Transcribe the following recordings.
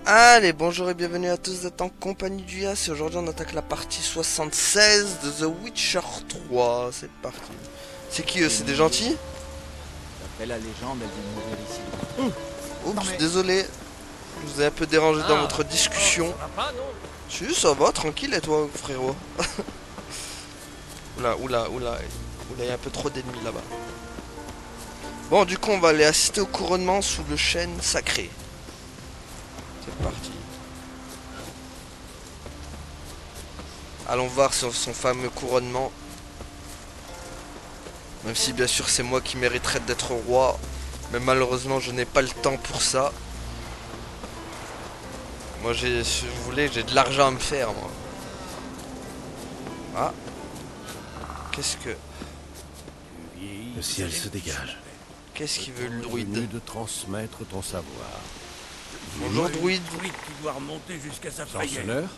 Allez, bonjour et bienvenue à tous d'être en compagnie du Yas. Et aujourd'hui on attaque la partie 76 de The Witcher 3. C'est parti. C'est qui eux? C'est des gentils? D'après la légende, elle vient mourir ici. Oups, désolé. Je vous ai un peu dérangé dans votre Ça discussion. va pas, non? Si, ça va, tranquille et toi, frérot? Oula, il y a un peu trop d'ennemis là-bas. Bon, du coup, on va aller assister au couronnement sous le chêne sacré. C'est parti. Allons voir sur son fameux couronnement. Même si bien sûr c'est moi qui mériterais d'être roi. Mais malheureusement je n'ai pas le temps pour ça. Moi j'ai, si vous voulez, j'ai de l'argent à me faire moi. Ah. Qu'est-ce que... Le ciel se dégage. Qu'est-ce qu'il veut le Venu druide? de transmettre ton savoir. Bonjour druide. Druide qui doit remonter jusqu'à sa frayeur. Chancelleur,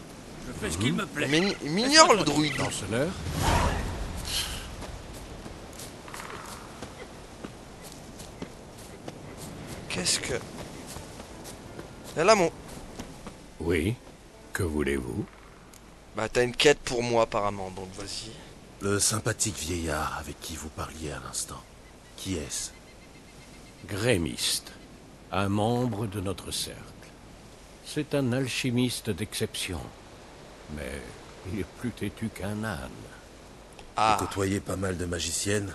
Je fais ce qu'il me plaît. Mais il m'ignore le druide. chancelleur, Qu'est-ce que... Et là mon... oui, que voulez-vous? Bah t'as une quête pour moi apparemment, donc vas-y. Le sympathique vieillard avec qui vous parliez à l'instant. Qui est-ce? Grémiste, un membre de notre cercle. C'est un alchimiste d'exception, mais il est plus têtu qu'un âne. Ah, J'ai côtoyé pas mal de magiciennes.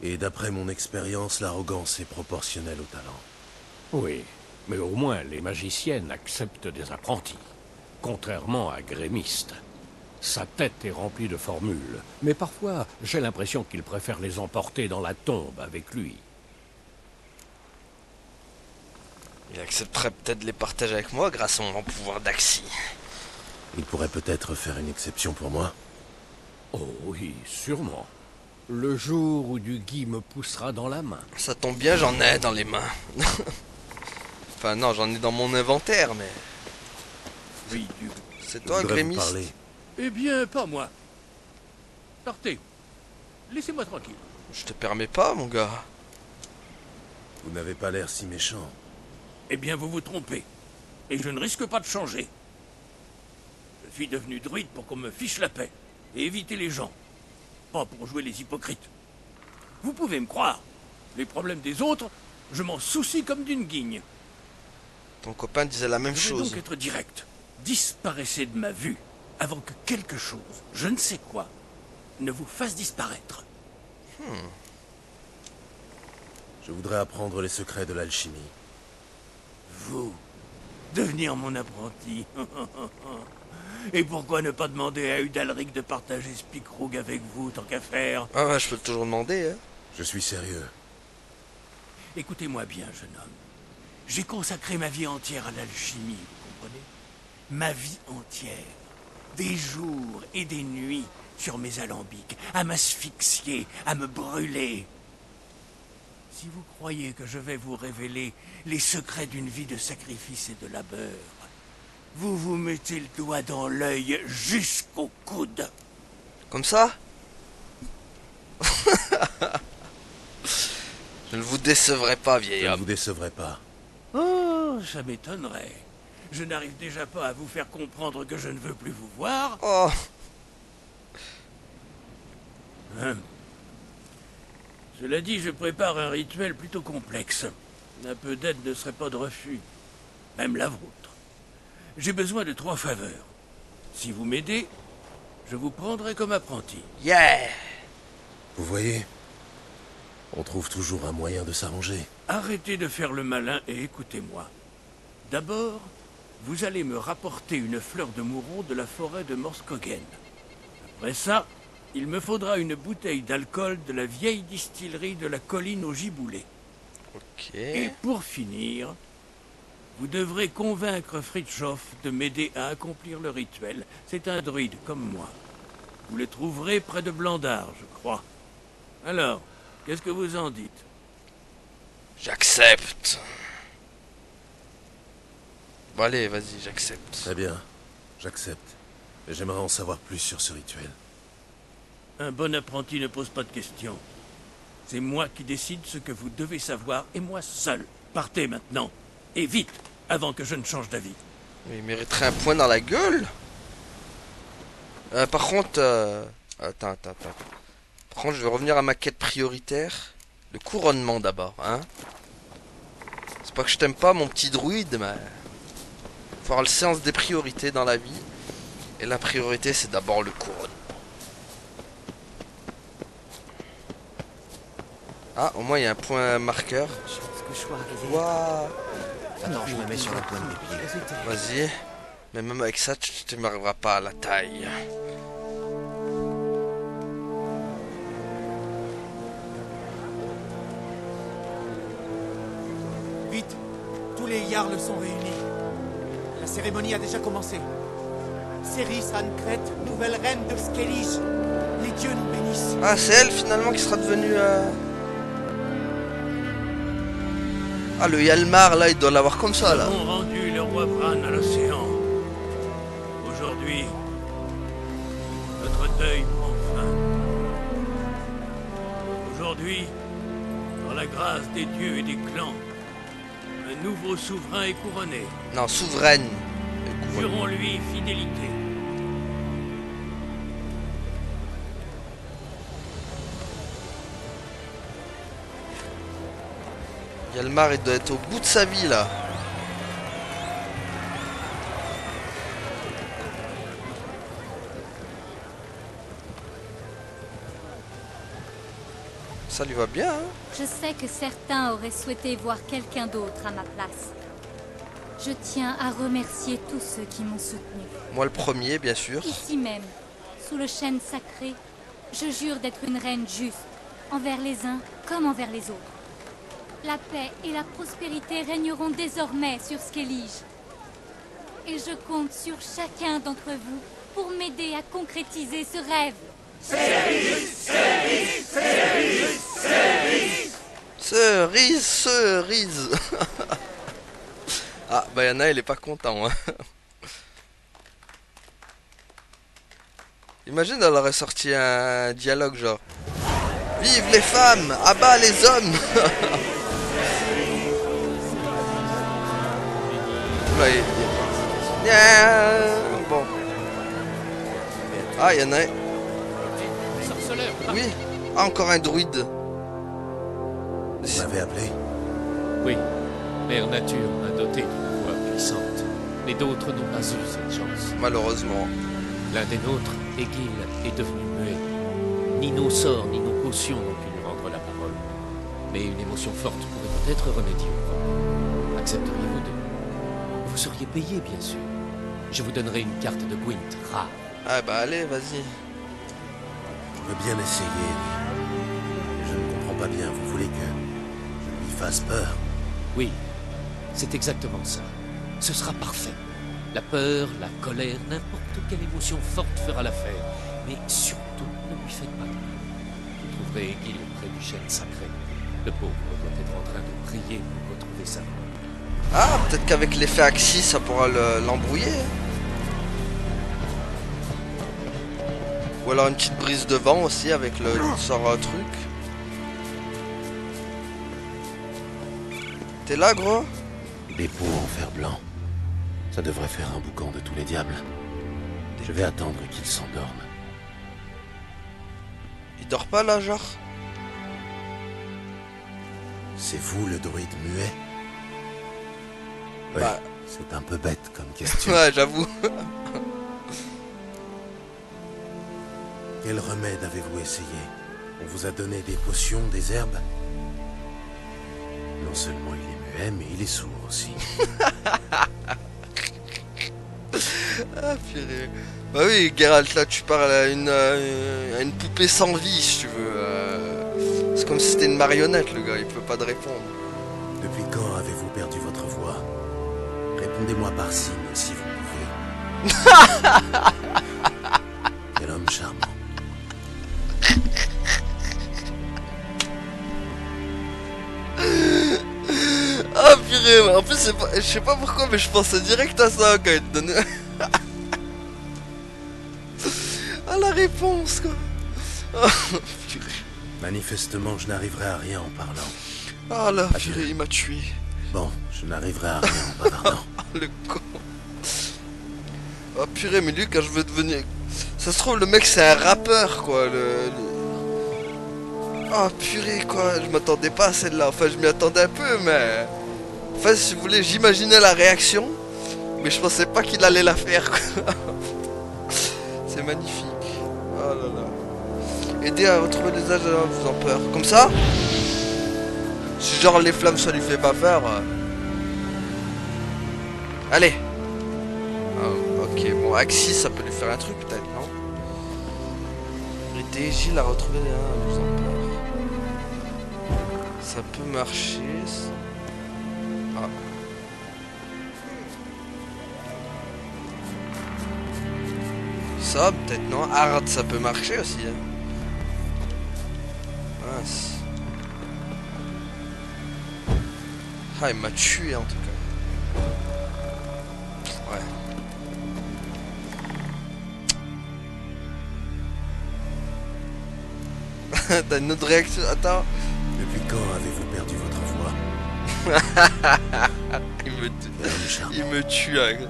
Et d'après mon expérience, l'arrogance est proportionnelle au talent. Oui, mais au moins les magiciennes acceptent des apprentis, contrairement à Grémiste. Sa tête est remplie de formules, mais parfois j'ai l'impression qu'il préfère les emporter dans la tombe avec lui. il accepterait peut-être de les partager avec moi grâce à mon pouvoir d'Axi. Il pourrait peut-être faire une exception pour moi. Oh oui, sûrement. Le jour où du gui me poussera dans la main. Ça tombe bien, j'en ai dans les mains. Enfin non, j'en ai dans mon inventaire, mais... Oui, du... C'est Je toi, voudrais vous Grémiste? parler. Eh bien, pas moi. Partez. Laissez-moi tranquille. Je te permets pas, mon gars. Vous n'avez pas l'air si méchant. Eh bien, vous vous trompez. Et je ne risque pas de changer. Je suis devenu druide pour qu'on me fiche la paix. Et éviter les gens. Pas pour jouer les hypocrites. Vous pouvez me croire. Les problèmes des autres, je m'en soucie comme d'une guigne. Ton copain disait la même Je vais chose. donc être direct. Disparaissez de ma vue avant que quelque chose, je ne sais quoi, ne vous fasse disparaître. Je voudrais apprendre les secrets de l'alchimie. Vous, devenir mon apprenti. Et pourquoi ne pas demander à Udalric de partager Spikrug avec vous, tant qu'à faire? Ah ouais, je peux toujours demander, hein. Je suis sérieux. Écoutez-moi bien, jeune homme. J'ai consacré ma vie entière à l'alchimie, vous comprenez? Ma vie entière. Des jours et des nuits sur mes alambics, à m'asphyxier, à me brûler. Si vous croyez que je vais vous révéler les secrets d'une vie de sacrifice et de labeur, vous vous mettez le doigt dans l'œil jusqu'au coude. Comme ça? Je ne vous décevrai pas, vieil Je ne homme. vous décevrai pas. Oh, ça m'étonnerait. Je n'arrive déjà pas à vous faire comprendre que je ne veux plus vous voir. Oh, Cela dit, je prépare un rituel plutôt complexe. Un peu d'aide ne serait pas de refus. Même la vôtre. J'ai besoin de 3 faveurs. Si vous m'aidez, je vous prendrai comme apprenti. yeah! Vous voyez, on trouve toujours un moyen de s'arranger. Arrêtez de faire le malin et écoutez-moi. D'abord, vous allez me rapporter une fleur de mouron de la forêt de Morskogen. Après ça, il me faudra une bouteille d'alcool de la vieille distillerie de la colline au Giboulé. Ok. Et pour finir, vous devrez convaincre Frithjof de m'aider à accomplir le rituel. C'est un druide comme moi. Vous le trouverez près de Blandard, je crois. Alors, qu'est-ce que vous en dites? J'accepte. Bon allez, vas-y, j'accepte. Très bien, j'accepte. Mais j'aimerais en savoir plus sur ce rituel. Un bon apprenti ne pose pas de questions. C'est moi qui décide ce que vous devez savoir, et moi seul. Partez maintenant, et vite. avant que je ne change d'avis. Il mériterait un point dans la gueule. Par contre... Attends. Par contre, je vais revenir à ma quête prioritaire. Le couronnement d'abord, hein. C'est pas que je t'aime pas, mon petit druide, mais... Faut avoir le sens des priorités dans la vie. Et la priorité, c'est d'abord le couronnement. Ah, au moins, il y a un point marqueur. Je pense que je sois arrivé. Waouh. Non, je me mets sur la pointe des pieds. Vas-y. Mais même avec ça, tu m'arriveras pas à la taille. Vite, tous les Jarls sont réunis. La cérémonie a déjà commencé. Céris Ancret, nouvelle reine de Skellige. Les dieux nous bénissent. Ah, c'est elle finalement qui sera devenue... Ah, le Hjalmar, là, il doit l'avoir comme ça, là. Nous avons rendu le roi Bran à l'océan. Aujourd'hui, notre deuil prend fin. Aujourd'hui, par la grâce des dieux et des clans, un nouveau souverain est couronné. Non, souveraine. Jurons-lui fidélité. Hjalmar, il doit être au bout de sa vie, là. Ça lui va bien, hein. Je sais que certains auraient souhaité voir quelqu'un d'autre à ma place. Je tiens à remercier tous ceux qui m'ont soutenu. Moi, le premier, bien sûr. Ici même, sous le chêne sacré, je jure d'être une reine juste, envers les uns comme envers les autres. La paix et la prospérité régneront désormais sur Skellige. Et je compte sur chacun d'entre vous pour m'aider à concrétiser ce rêve. Cerise. Ah, Bayana, il est pas content, hein. Imagine, elle aurait sorti un dialogue genre: vive les femmes, abat les hommes. Là, bon. Ah, il y en a un. Oui. Ah, encore un druide. Vous m'avez appelé? Oui, Mère Nature m'a doté d'une voix puissante, mais d'autres n'ont pas eu cette chance. Malheureusement. L'un des nôtres, Egil, est devenu muet. Ni nos sorts, ni nos potions n'ont pu lui rendre la parole. Mais une émotion forte pourrait peut-être remédier au problème. Accepteriez-vous de... Vous seriez payé, bien sûr. Je vous donnerai une carte de Gwent rare. Ah bah allez, vas-y. Je veux bien essayer, mais je ne comprends pas bien. Vous voulez que je lui fasse peur? Oui, c'est exactement ça. Ce sera parfait. La peur, la colère, n'importe quelle émotion forte fera l'affaire. Mais surtout, ne lui faites pas de mal. Vous trouverez Egil près du chêne sacré. Le pauvre doit être en train de prier pour retrouver sa voix. Ah, peut-être qu'avec l'effet Axis, ça pourra l'embrouiller. Ou alors une petite brise de vent aussi avec le sort truc. T'es là, gros? Des pots en fer blanc. Ça devrait faire un boucan de tous les diables. Je vais attendre qu'il s'endorme. Il dort pas là, genre? C'est vous le druide muet? Ouais, Bah. c'est un peu bête comme question. Ouais, j'avoue. Quel remède avez-vous essayé? On vous a donné des potions, des herbes? Non seulement il est muet, mais il est sourd aussi. Ah, purée. Bah oui, Geralt, là, tu parles à une poupée sans vie, si tu veux. C'est comme si c'était une marionnette, le gars, il peut pas te répondre. Depuis quand avez-vous perdu votre voix? Répondez-moi par signe, si vous pouvez. Quel homme charmant. Ah, purée, en plus, je sais pas pourquoi, mais je pensais direct à ça quand il te donnait... à la réponse, quoi. Oh, purée. Manifestement, je n'arriverai à rien en parlant. Ah là, purée, il m'a tué. Bon, je n'arriverai à rien en bavardant. Le con. Oh purée, mais lui, quand je veux devenir... Ça se trouve, le mec, c'est un rappeur, quoi. Oh purée, quoi. Je m'attendais pas à celle-là. Enfin, je m'y attendais un peu, mais... Enfin, si vous voulez, j'imaginais la réaction. Mais je pensais pas qu'il allait la faire, quoi. C'est magnifique. Oh là là. Aider à retrouver les âges en faisant peur. Comme ça? Si genre les flammes, ça lui fait pas peur. Allez. Ah, ok, bon, Axis, ça peut lui faire un truc, peut-être, non? Aider Gilles à retrouver les âges en faisant peur. Ça peut marcher. Ah. Ça, peut-être, non? Hard, ça peut marcher aussi, hein. Mince. Ah, il m'a tué, en tout cas. Ouais. T'as une autre réaction? Attends. Depuis quand avez-vous perdu votre voix? Il me tue, hein.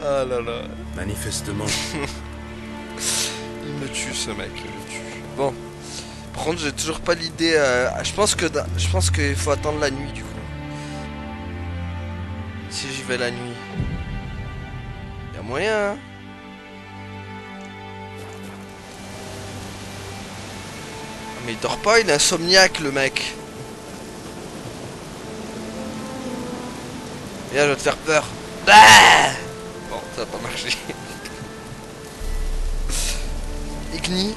Ah là là. Manifestement. Il me tue, ce mec, il me tue. Bon. Par contre, j'ai toujours pas l'idée. Je pense qu'il faut attendre la nuit, du coup. Si j'y vais la nuit. Y'a moyen, hein. Ah, mais il dort pas, il est insomniaque, le mec. Et là, je vais te faire peur. Ah, bon, ça va pas marcher. Igni.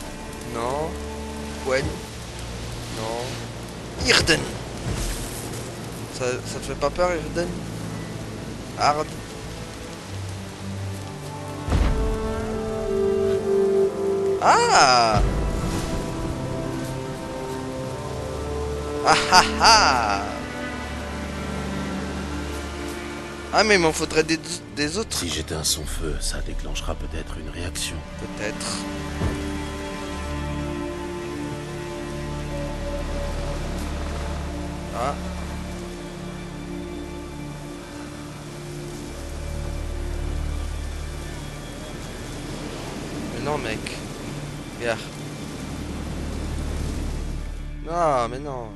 Non. Gwen. Non. Irden. Ça te fait pas peur, Irden? Hard. Ah. Ah ah ah. Ah, mais il m'en faudrait des autres. Si j'éteins son feu, ça déclenchera peut-être une réaction. Peut-être. Ah. Mais non, mec. Regarde. Non, mais non.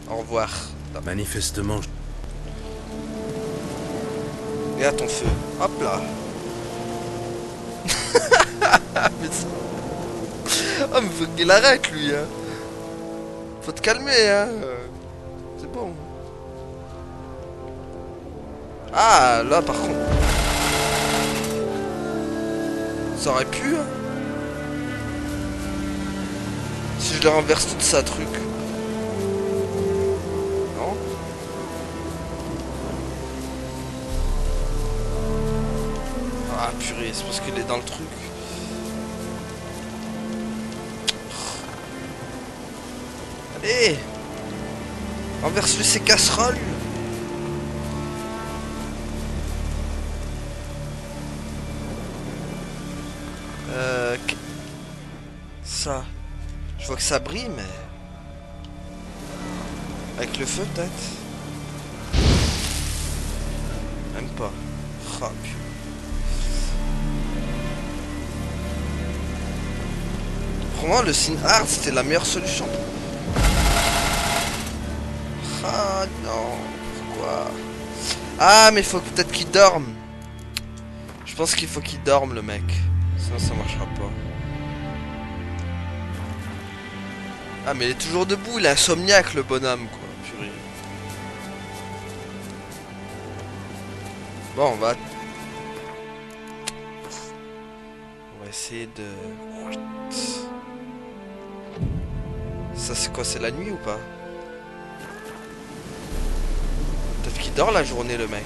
Au revoir. Manifestement, Regarde ton feu. Hop là. Mais ça... Oh, mais faut qu'il arrête, lui, hein. Faut te calmer, hein. C'est bon. Ah, là, par contre. Ça aurait pu, hein. Si je le renverse tout ça, truc. Non. Ah, purée, c'est parce qu'il est dans le truc. Allez. Renverse-lui ses casseroles. Ça. Je vois que ça brille, mais... Avec le feu, peut-être? Même pas. Oh, purée. Pour moi, le signe hard, c'était la meilleure solution. Ah non, pourquoi? Ah, mais il faut peut-être qu'il dorme. Je pense qu'il faut qu'il dorme, le mec. Sinon, ça marchera pas. Ah, mais il est toujours debout, il est insomniaque, le bonhomme, quoi. Purée. Bon, on va essayer de... Ça, c'est quoi? C'est la nuit ou pas? Peut-être qu'il dort la journée, le mec.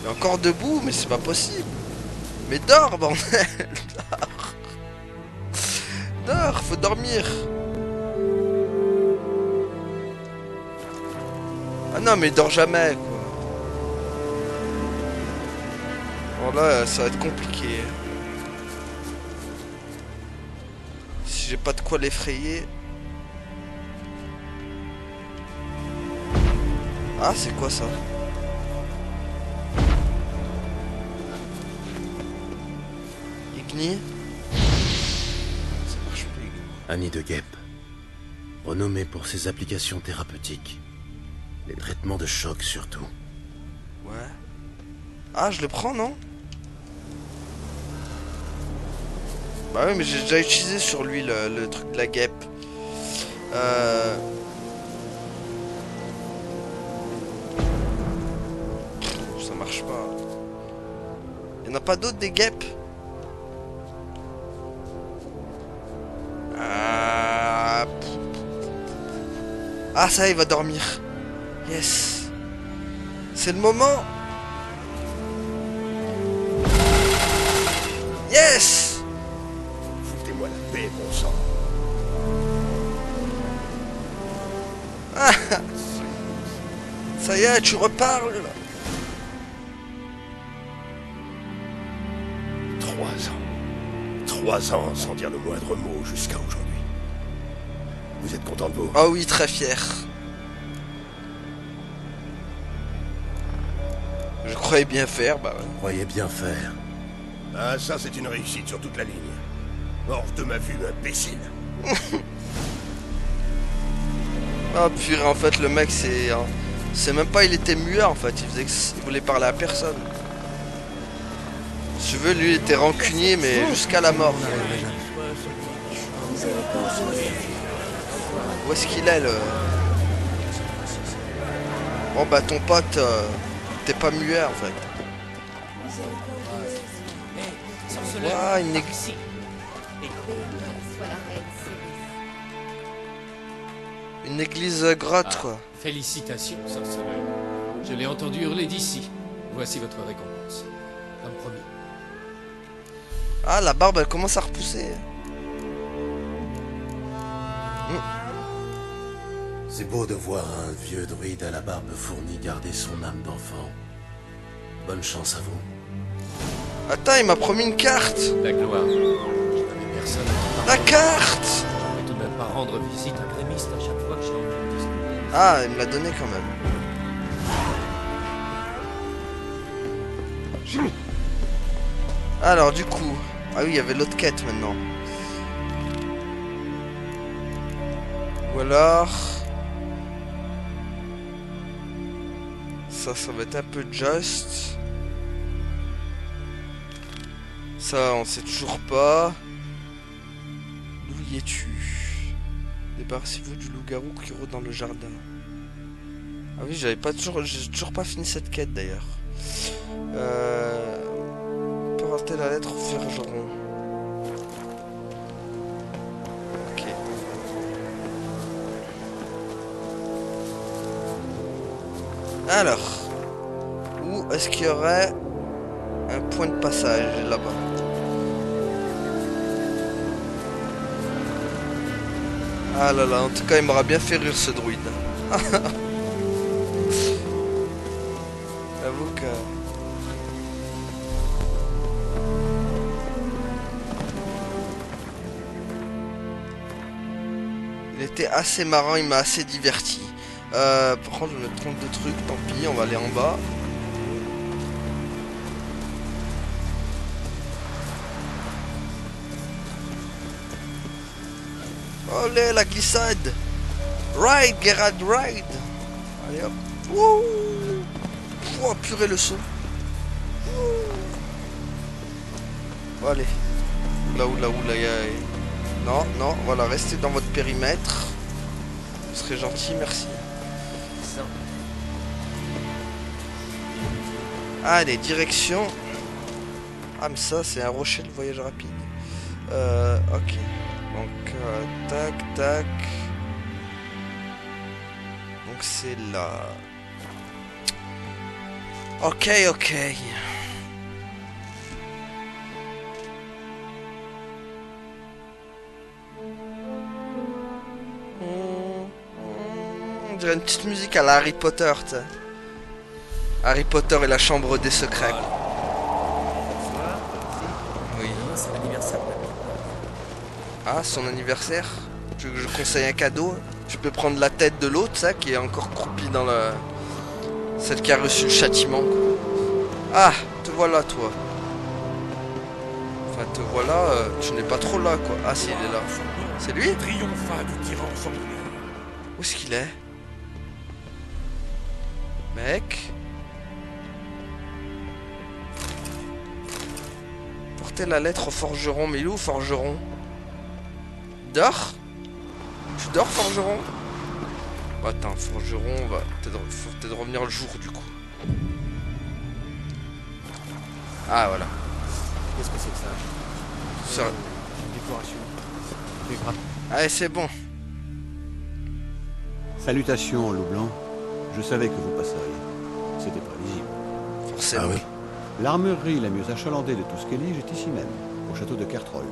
Il est encore debout, mais c'est pas possible. Mais dors, bordel. Dors. Dors, faut dormir. Ah non, mais il dort jamais, quoi. Bon, là, ça va être compliqué. Si si j'ai pas de quoi l'effrayer. Ah, c'est quoi ça? Igni? Ça marche pas, Igni. Un nid de guêpe. Renommé pour ses applications thérapeutiques. Les traitements de choc surtout. Ouais. Ah, je le prends, non? Bah oui, mais j'ai déjà utilisé sur lui le truc de la guêpe. Ça marche pas. Y'en a pas d'autres des guêpes? Ah, ça, il va dormir. Yes. C'est le moment. Yes. Foutez-moi la paix, bon sang. Ah. Ça y est, tu reparles. 3 ans. 3 ans sans dire le moindre mot jusqu'à aujourd'hui. Vous êtes content de vous? Ah oui, très fier. Je croyais bien faire, bah ouais. Croyez bien faire. Ah, ça, c'est une réussite sur toute la ligne. Hors de ma vue, imbécile. Ah purée, en fait le mec c'est même pas il était muet en fait, il voulait parler à personne. Si tu veux, lui il était rancunier mais jusqu'à la mort. Où est-ce qu'il est le... Bon bah ton pote t'es pas muet en fait. Ouah, une église. Une église grotte quoi. Félicitations, sorceleur. Je l'ai entendu hurler d'ici. Voici votre récompense. Comme promis. Ah, la barbe elle commence à repousser. C'est beau de voir un vieux druide à la barbe fournie garder son âme d'enfant. Bonne chance à vous. Attends, il m'a promis une carte. La gloire. Je connais personne qui La carte. ne peut même pas rendre visite à Grémiste à chaque fois que j'ai entendu discuter. Ah, il me l'a donné quand même. Alors du coup... Ah oui, il y avait l'autre quête maintenant. Ou alors... Ça va être un peu just. Ça, on sait toujours pas. D'où y es-tu? Débarrassez-vous du loup-garou qui rôde dans le jardin. Ah oui, j'ai toujours pas fini cette quête d'ailleurs. Porter la lettre au forgeron. Ok. Alors, où est-ce qu'il y aurait un point de passage là-bas? Ah là là, en tout cas, il m'aura bien fait rire ce druide. J'avoue que... Il était assez marrant, il m'a assez diverti. Par contre, je me trompe de truc, tant pis, on va aller en bas. Olé, la glissade! Ride, Gerard, ride! Allez hop! Wouh! Oh, purée le saut! Bon, allez. Là, Non, non, voilà, restez dans votre périmètre. Vous serez gentil, merci. Allez, direction. Ah, mais ça, c'est un rocher de voyage rapide. Ok. Donc, tac, tac. Donc, c'est là. Ok, ok. On dirait une petite musique à la Harry Potter, tu sais. Harry Potter et la chambre des secrets. Oui. C'est l'anniversaire de Ah, son anniversaire. Tu veux que je conseille un cadeau? Je peux prendre la tête de l'autre, ça, qui est encore croupie dans la... Celle qui a reçu le châtiment, quoi. Ah, te voilà, toi. Enfin, te voilà, tu n'es pas trop là, quoi. Ah, si, il est là. C'est lui? Triompha du tyran sanguinaire. Où est-ce qu'il est? Mec. Portez la lettre au forgeron. Mais il est où, forgeron? Dors? Tu dors, forgeron? Bah, attends, forgeron, va faut peut-être revenir le jour, du coup. Ah, voilà. Qu'est-ce que c'est que ça Ça... Une décoration. C'est grave. Allez, c'est bon. Salutations, loup blanc. Je savais que vous passeriez. C'était prévisible. Forcément. Ah oui. L'armurerie la mieux achalandée de tout Skellige est ici même, au château de Kertrold.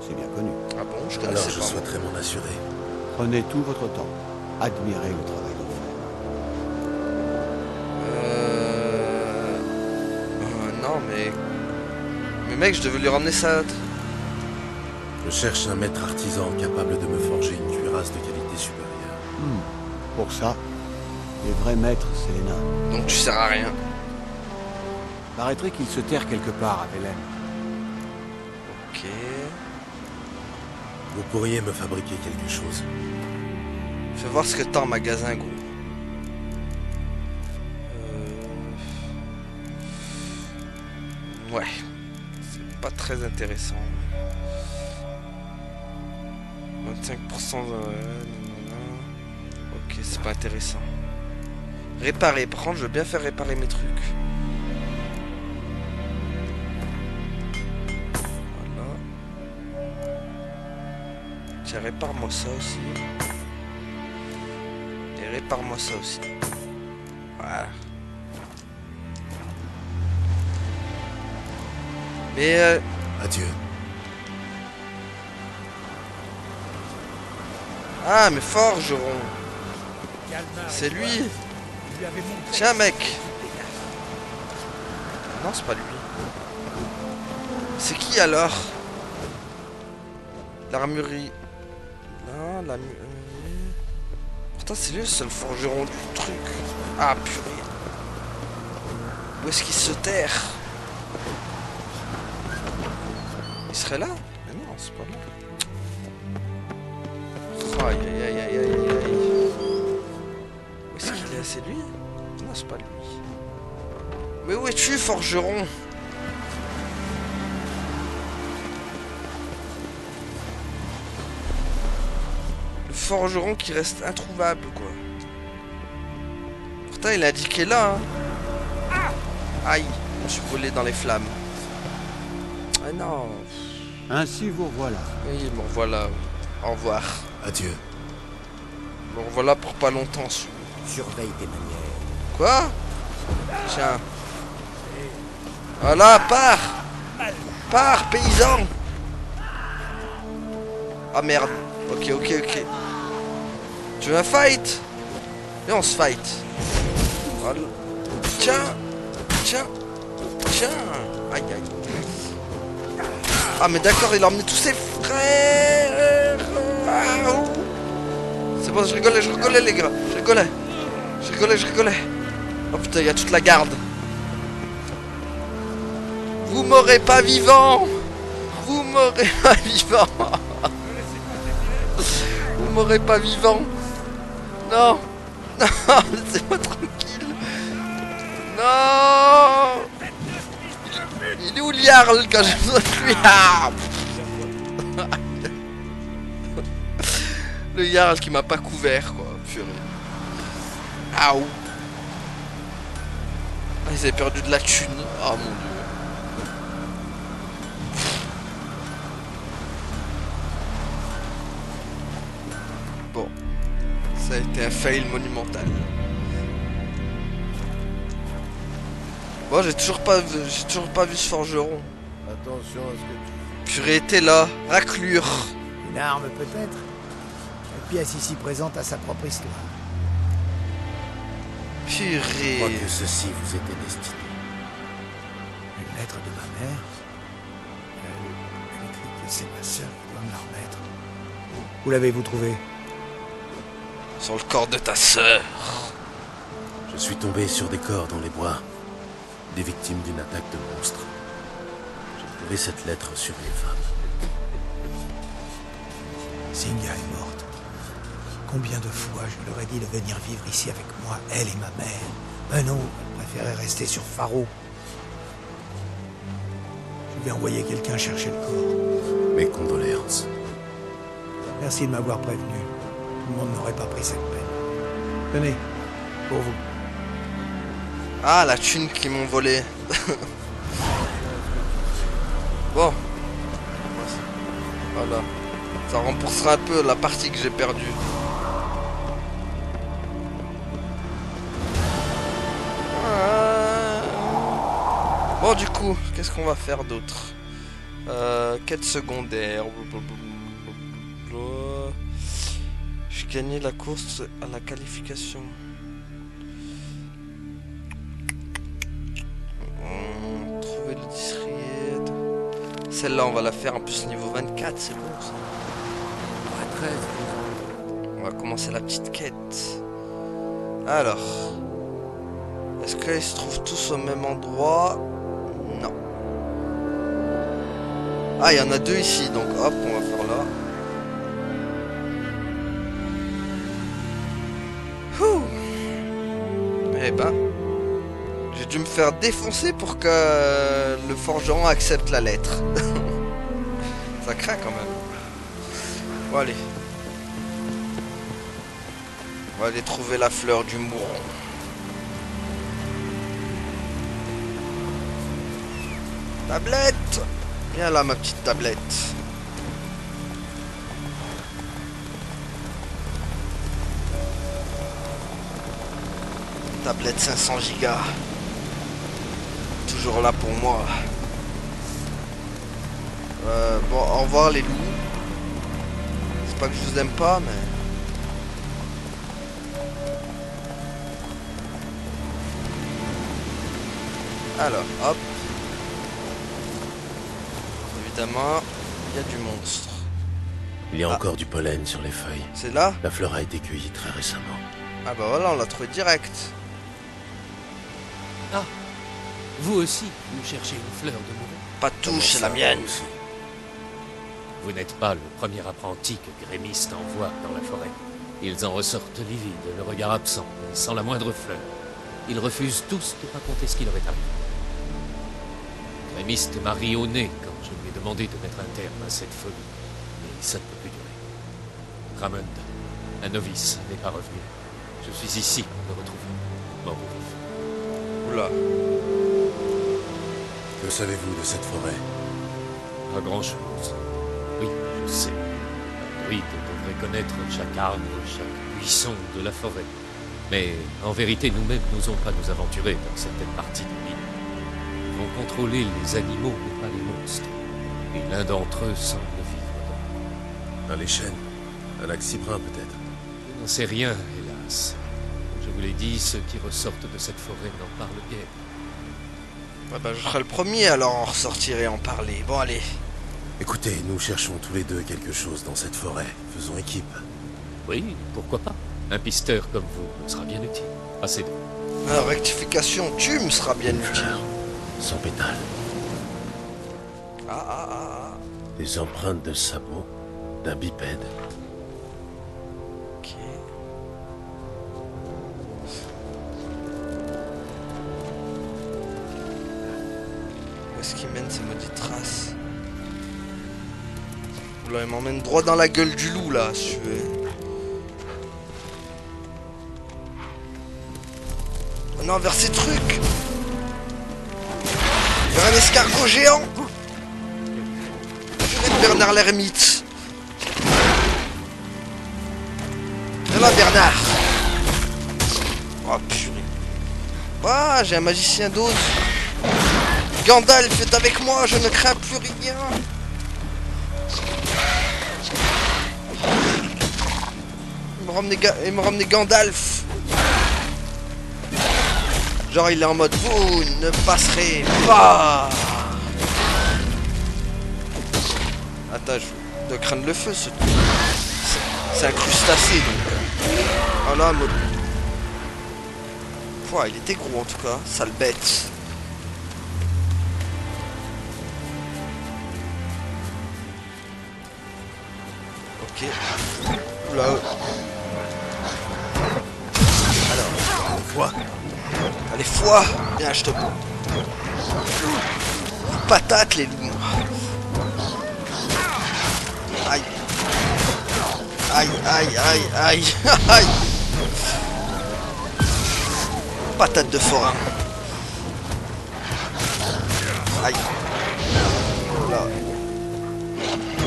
C'est bien connu. Ah bon, je Alors connaissais je pas. souhaiterais m'en assurer. Prenez tout votre temps. Admirez le travail d'enfer. Non, mais... Mais mec, je devais lui ramener ça. Je cherche un maître artisan capable de me forger une cuirasse de qualité supérieure. Pour ça, les vrais maîtres, c'est les nains. Donc tu sers à rien. Paraîtrait qu'ils se terrent quelque part à Vélène. Ok. Vous pourriez me fabriquer quelque chose. Fais voir ce que t'as en magasin, gros. Ouais. C'est pas très intéressant. 25% de... Ok, c'est pas intéressant. Réparer. Par contre, je veux bien faire réparer mes trucs. Voilà. Tiens, répare-moi ça aussi. Et répare-moi ça aussi. Voilà. Mais Adieu. Ah, mais forgeron. Calmar C'est et toi, lui. lui avez montré- Tiens, mec. Non, c'est pas lui. C'est qui alors? L'armurerie. Non, l'armurerie. Pourtant, c'est lui le seul forgeron du truc. Ah, purée. Où est-ce qu'il se terre? Il serait là? Mais non, c'est pas là. Aïe aïe aïe aïe aïe aïe aïe. Où est-ce qu'il est? C'est lui? Non, c'est pas lui. Mais où es-tu, forgeron? Le forgeron qui reste introuvable, quoi. Pourtant, il a indiqué là, hein. Aïe, je me suis brûlé dans les flammes. Ah non. Ainsi vous revoilà. Oui, me revoilà. Au revoir. Adieu. Me revoilà pour pas longtemps. Surveille tes manières. Quoi? Tiens. Voilà, pars! Pars, paysan! Ah merde. Ok, ok, ok. Tu veux un fight? Et on se fight. Voilà. Tiens! Tiens! Tiens! Aïe aïe. Ah mais d'accord, il a emmené tous ses frères! Ah, oh. C'est bon, je rigolais les gars. Je rigolais. Oh putain, il y a toute la garde. Vous m'aurez pas vivant. Vous m'aurez pas vivant. Vous m'aurez pas vivant. Non. Non, laissez-moi tranquille. Non. Il est où le Jarl quand j'ai besoin de lui? Ah. Le Jarl qui m'a pas couvert, quoi. Purée. Aouh. Ah, ils avaient perdu de la thune. Oh mon dieu. Bon. Ça a été un fail monumental. Bon, j'ai toujours pas vu ce forgeron. Attention à ce que tu... Purée, était là. Raclure. Une arme peut-être. Chaque pièce ici présente a sa propre histoire. Je Purée. crois que ceci vous était destiné. Une lettre de ma mère. Elle écrit que c'est ma sœur qui doit me la remettre. Où l'avez-vous trouvé? Sur le corps de ta sœur. Je suis tombé sur des corps dans les bois. Des victimes d'une attaque de monstres. J'ai trouvé cette lettre sur les femmes. Singa est morte. Combien de fois je leur ai dit de venir vivre ici avec moi, elle et ma mère. Ben non, elle préférait rester sur Faro. Je vais envoyer quelqu'un chercher le corps. Mes condoléances. Merci de m'avoir prévenu. Tout le monde n'aurait pas pris cette peine. Tenez, pour vous. Ah, la thune qu'ils m'ont volée. Bon. Voilà. Ça remboursera un peu la partie que j'ai perdue. Bon, du coup, qu'est-ce qu'on va faire d'autre? Quête secondaire. J'ai gagné la course à la qualification. Trouver le district. Celle-là, on va la faire en plus niveau 24, c'est bon ça. On va commencer la petite quête. Alors. Est-ce qu'ils se trouvent tous au même endroit? Non. Ah, il y en a deux ici, donc hop, on va faire là. Ouh. Eh ben, j'ai dû me faire défoncer pour que le forgeron accepte la lettre. Ça craint quand même. Bon, allez. On va aller trouver la fleur du mouron. Tablette! Viens là, ma petite tablette. Tablette 500 gigas. Toujours là pour moi. Bon, au revoir les loups. C'est pas que je vous aime pas, mais... Alors, hop. Évidemment, il y a du monstre. Il y a encore du pollen sur les feuilles. C'est là? La fleur a été cueillie très récemment. Ah bah voilà, on l'a trouvé direct. Ah, vous aussi, vous cherchez une fleur de mouron. Pas de touche, c'est la mienne. Aussi. Vous n'êtes pas le premier apprenti que Grémiste envoie dans la forêt. Ils en ressortent livides, le regard absent, et sans la moindre fleur. Ils refusent tous de raconter ce qui leur est arrivé. Grémiste m'a ri au nez quand je lui ai demandé de mettre un terme à cette folie. Mais ça ne peut plus durer. Ramond, un novice, n'est pas revenu. Je suis ici pour le retrouver. Mort ou vif. Oula. Que savez-vous de cette forêt? Pas grand-chose. Oui, je sais. Un druide devrait connaître chaque arbre, chaque buisson de la forêt. Mais en vérité, nous-mêmes n'osons pas nous aventurer dans certaines parties de l'île. Ils vont contrôler les animaux, mais pas les monstres. Et l'un d'entre eux semble vivre Dans les chênes. Un lac cyprin peut-être. Je n'en sais rien, hélas. Je vous l'ai dit, ceux qui ressortent de cette forêt n'en parlent guère. Ouais, bah, je serai le premier alors en ressortir et en parler. Bon, allez. Écoutez, nous cherchons tous les deux quelque chose dans cette forêt. Faisons équipe. Oui, pourquoi pas. Un pisteur comme vous me sera bien utile. Assez de... Alors, rectification, tu me seras bien utile. Sans pétales. Ah. Des empreintes de sabots d'un bipède. Ok. Où est-ce qu'il mène ces maudites traces? Oula, il m'emmène droit dans la gueule du loup là, si tu veux. Oh non, vers ces trucs! Vers un escargot géant! Purée de Bernard l'ermite! Viens là, Bernard! Oh purée! Ah, j'ai un magicien d'ose! Gandalf est avec moi, je ne crains plus rien! Il me ramenait Gandalf! Genre il est en mode vous ne passerez pas. Attends, je dois craindre le feu ce truc. c'est un crustacé donc. Voilà, mode. Pouah, il était gros en tout cas, sale bête. Ok. Oula. Alors, foie. Allez, foie. Viens, je te... Patate les loups. Aïe. Aïe, aïe, aïe, aïe, aïe. Patate de forain. Aïe. Là.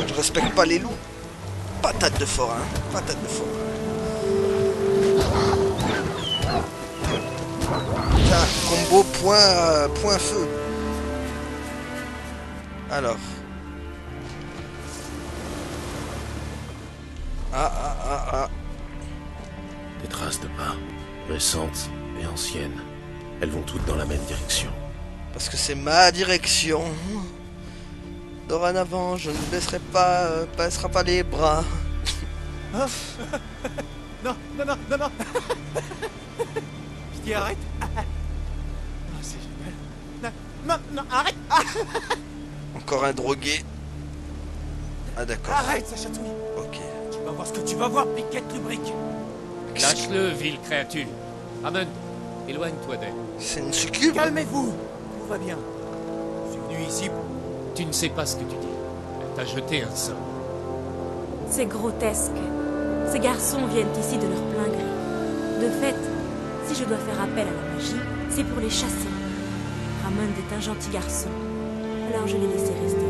Je respecte pas les loups. Patate de forain. Patate de forain. Tiens, combo point feu. Alors. Ah. Des traces de pas, récentes et anciennes. Elles vont toutes dans la même direction. Parce que c'est ma direction. Dorénavant, je ne baisserai pas les bras. Oh. Non. Je dis arrête. Oh, c'est génial. Non, arrête. Encore un drogué. Ah d'accord. Arrête, ça chatouille. Ok. Tu vas voir ce que tu vas voir, piquette lubrique. Lâche-le, ville créature. Hammond, éloigne-toi d'elle. C'est une succube. Calmez-vous. Tout va bien. Je suis venu ici pour... Tu ne sais pas ce que tu dis. Elle t'a jeté un sort. C'est grotesque. Ces garçons viennent ici de leur plein gré. De fait, si je dois faire appel à la magie, c'est pour les chasser. Hammond est un gentil garçon. Alors je l'ai laissé rester.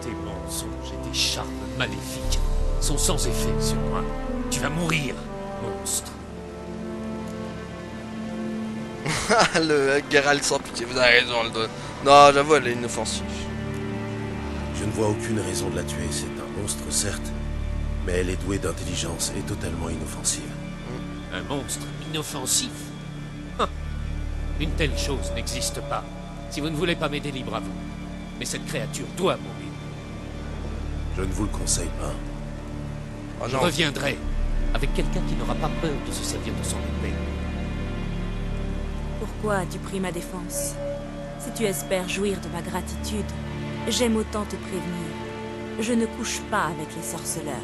Tes mensonges et tes charmes maléfiques sont sans effet sur moi. Tu vas mourir, monstre. Le Geralt sans pitié, vous avez raison. Non, j'avoue, elle est inoffensive. Je ne vois aucune raison de la tuer. C'est un monstre, certes, mais elle est douée d'intelligence et totalement inoffensive. Un monstre inoffensif. Une telle chose n'existe pas. Si vous ne voulez pas m'aider, libre à vous. Mais cette créature doit mourir. Je ne vous le conseille pas. Oh Je non. reviendrai avec quelqu'un qui n'aura pas peur de se servir de son épée. Pourquoi as-tu pris ma défense? Si tu espères jouir de ma gratitude, j'aime autant te prévenir. Je ne couche pas avec les sorceleurs.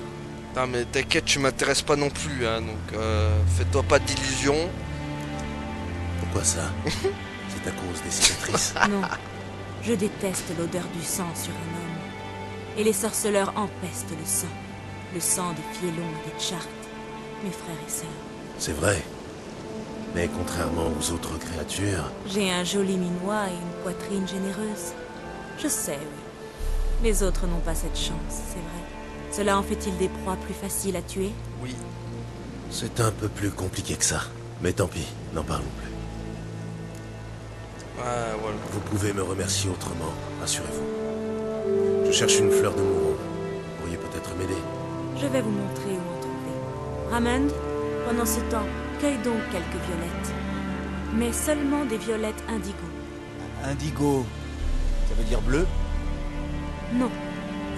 Non mais t'inquiète, tu m'intéresses pas non plus, hein, donc fais-toi pas d'illusions. Pourquoi ça? C'est à cause des cicatrices. Non, je déteste l'odeur du sang sur un homme. Et les sorceleurs empestent le sang des Fielons et des Chartes, mes frères et sœurs. C'est vrai. Mais contrairement aux autres créatures, J'ai un joli minois et une poitrine généreuse. Je sais, oui. Les autres n'ont pas cette chance, c'est vrai. Cela en fait-il des proies plus faciles à tuer? Oui. c'est un peu plus compliqué que ça. Mais tant pis, n'en parlons plus. Ouais, voilà. Vous pouvez me remercier autrement, rassurez-vous. Je cherche une fleur de mouron. Vous pourriez peut-être m'aider. Je vais vous montrer où en trouver. Ramond, pendant ce temps, cueille donc quelques violettes. Mais seulement des violettes indigo. Indigo, ça veut dire bleu? Non,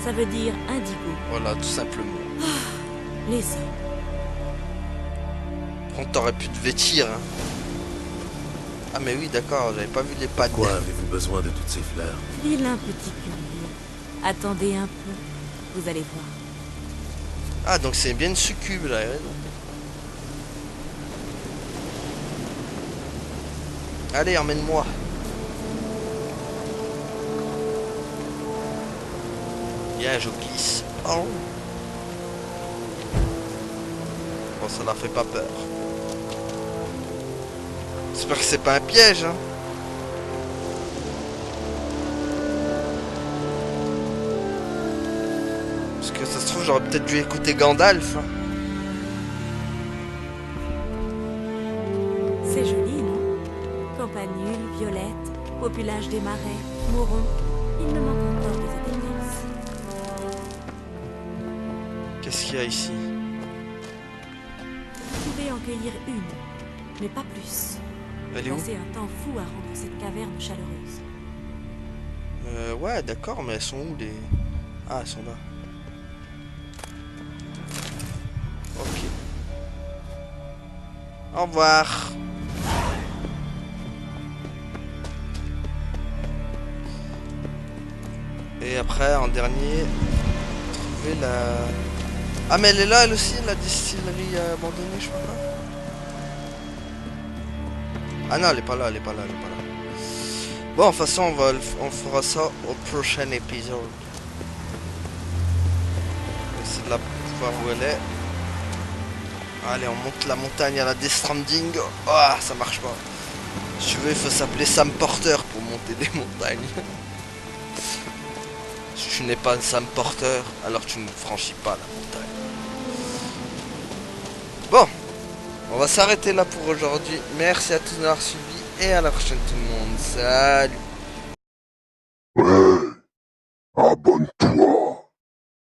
ça veut dire indigo. Voilà, tout simplement. Les hommes. Par contre, t'aurais pu te vêtir, hein. Ah mais oui, d'accord, j'avais pas vu les pattes. Pourquoi avez-vous besoin de toutes ces fleurs? Vilain petit curieux. Attendez un peu, vous allez voir. Ah, donc c'est bien une succube, là, raison. Allez, emmène-moi. Bien, je glisse. Oh. Bon, ça la fait pas peur. J'espère que c'est pas un piège, hein. Parce que ça se trouve, j'aurais peut-être dû écouter Gandalf. Hein. C'est joli, non? Campanule, violette, populage des marais, moron. Il me manque encore des épices. Qu'est-ce qu'il y a ici? Vous pouvez en cueillir une, mais pas plus. Elle est où? Passer un temps fou à rendre cette caverne chaleureuse. Ouais, d'accord, mais elles sont où les... Ah, elles sont là. Au revoir. Et après, en dernier, trouver la... Ah, mais elle est là, elle aussi, la distillerie abandonnée, je sais pas quoi. Ah non, elle est pas là, elle est pas là, elle est pas là. Bon, de toute façon, on fera ça au prochain épisode. C'est de la voir où elle est. Allez, on monte la montagne à la Death Stranding. Ah, ça marche pas. Si tu veux, il faut s'appeler Sam Porter pour monter des montagnes. Si tu n'es pas un Sam Porter, alors tu ne franchis pas la montagne. Bon, on va s'arrêter là pour aujourd'hui. Merci à tous d'avoir suivi et à la prochaine tout le monde. Salut.